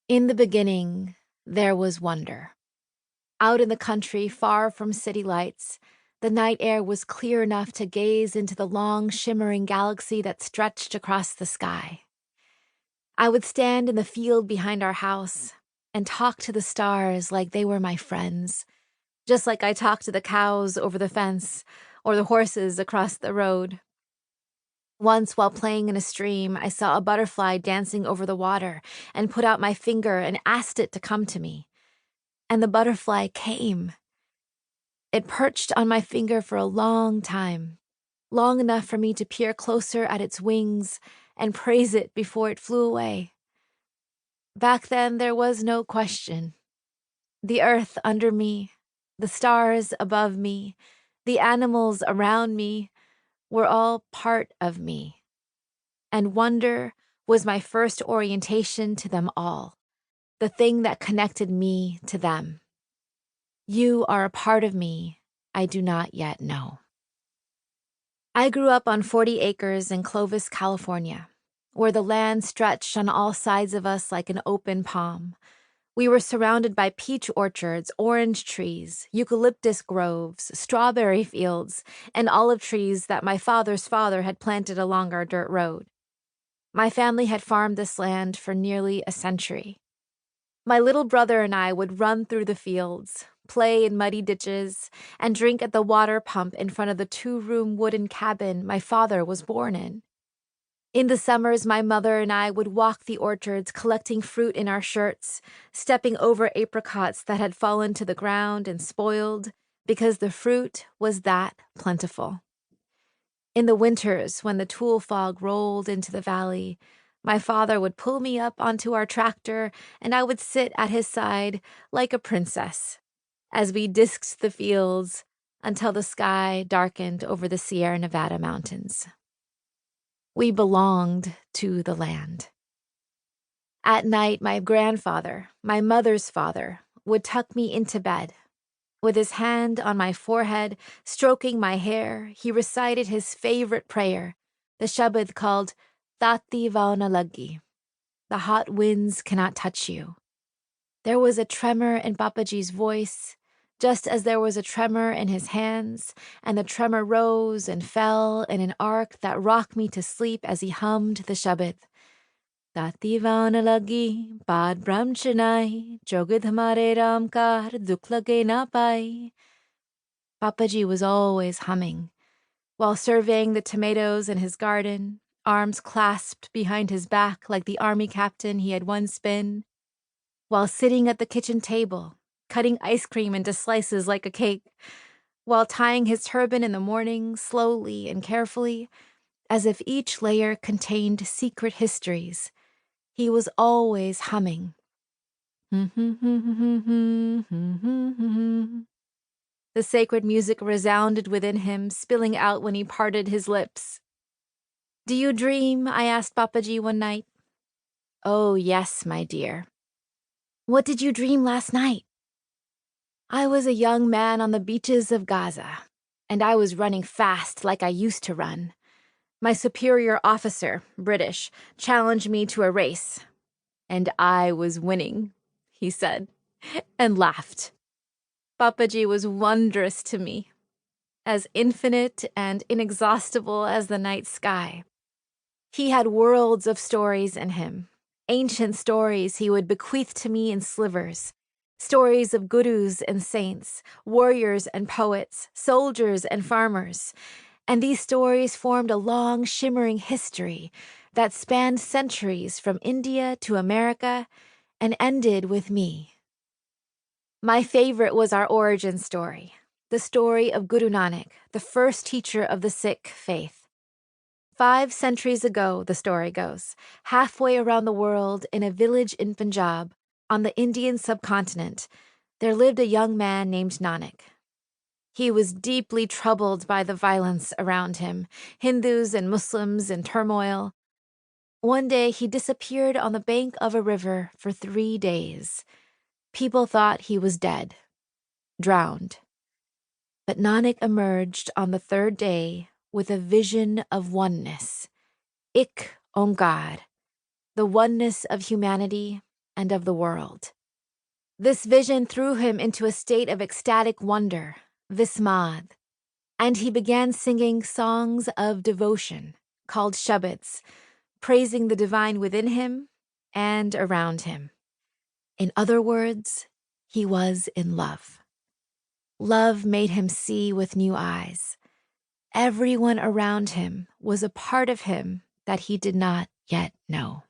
In the beginning, there was wonder. Out in the country, far from city lights, the night air was clear enough to gaze into the long, shimmering galaxy that stretched across the sky. I would stand in the field behind our house and talk to the stars like they were my friends, just like I talked to the cows over the fence or the horses across the road. Once, while playing in a stream, I saw a butterfly dancing over the water and put out my finger and asked it to come to me. And the butterfly came. It perched on my finger for a long time, long enough for me to peer closer at its wings and praise it before it flew away. Back then, there was no question. The earth under me, the stars above me, the animals around me were all part of me. And wonder was my first orientation to them all, the thing that connected me to them. You are a part of me I do not yet know. I grew up on 40 acres in Clovis, California, where the land stretched on all sides of us like an open palm. We were surrounded by peach orchards, orange trees, eucalyptus groves, strawberry fields, and olive trees that my father's father had planted along our dirt road. My family had farmed this land for nearly a century. My little brother and I would run through the fields, play in muddy ditches, and drink at the water pump in front of the 2-room wooden cabin my father was born in. In the summers, my mother and I would walk the orchards, collecting fruit in our shirts, stepping over apricots that had fallen to the ground and spoiled because the fruit was that plentiful. In the winters, when the tulle fog rolled into the valley, my father would pull me up onto our tractor and I would sit at his side like a princess as we disked the fields until the sky darkened over the Sierra Nevada mountains. We belonged to the land. At night, my grandfather, my mother's father, would tuck me into bed. With his hand on my forehead, stroking my hair, he recited his favorite prayer, the Shabad called Tati Vauna Lagi. The hot winds cannot touch you. There was a tremor in Papaji's voice, just as there was a tremor in his hands, and the tremor rose and fell in an arc that rocked me to sleep as he hummed the Shabad. Tati vauna lagi, pad brahmchanai, jogid hamare ramkar, dukh lage na pai. Papaji was always humming, while surveying the tomatoes in his garden, arms clasped behind his back like the army captain he had once been, while sitting at the kitchen table, cutting ice cream into slices like a cake, while tying his turban in the morning slowly and carefully, as if each layer contained secret histories. He was always humming. The sacred music resounded within him, spilling out when he parted his lips. "Do you dream?" I asked Papaji one night. "Oh, yes, my dear." "What did you dream last night?" "I was a young man on the beaches of Gaza, and I was running fast like I used to run. My superior officer, British, challenged me to a race, and I was winning," he said, and laughed. Papaji was wondrous to me, as infinite and inexhaustible as the night sky. He had worlds of stories in him, ancient stories he would bequeath to me in slivers, stories of gurus and saints, warriors and poets, soldiers and farmers, and these stories formed a long, shimmering history that spanned centuries from India to America and ended with me. My favorite was our origin story, the story of Guru Nanak, the first teacher of the Sikh faith. 5 centuries ago, the story goes, halfway around the world in a village in Punjab, on the Indian subcontinent, there lived a young man named Nanak. He was deeply troubled by the violence around him, Hindus and Muslims in turmoil. One day he disappeared on the bank of a river for 3 days. People thought he was dead, drowned. But Nanak emerged on the 3rd day with a vision of oneness. Ik Omkar, the oneness of humanity, and of the world. This vision threw him into a state of ecstatic wonder, vismad, and he began singing songs of devotion, called shabads, praising the divine within him and around him. In other words, he was in love. Love made him see with new eyes. Everyone around him was a part of him that he did not yet know.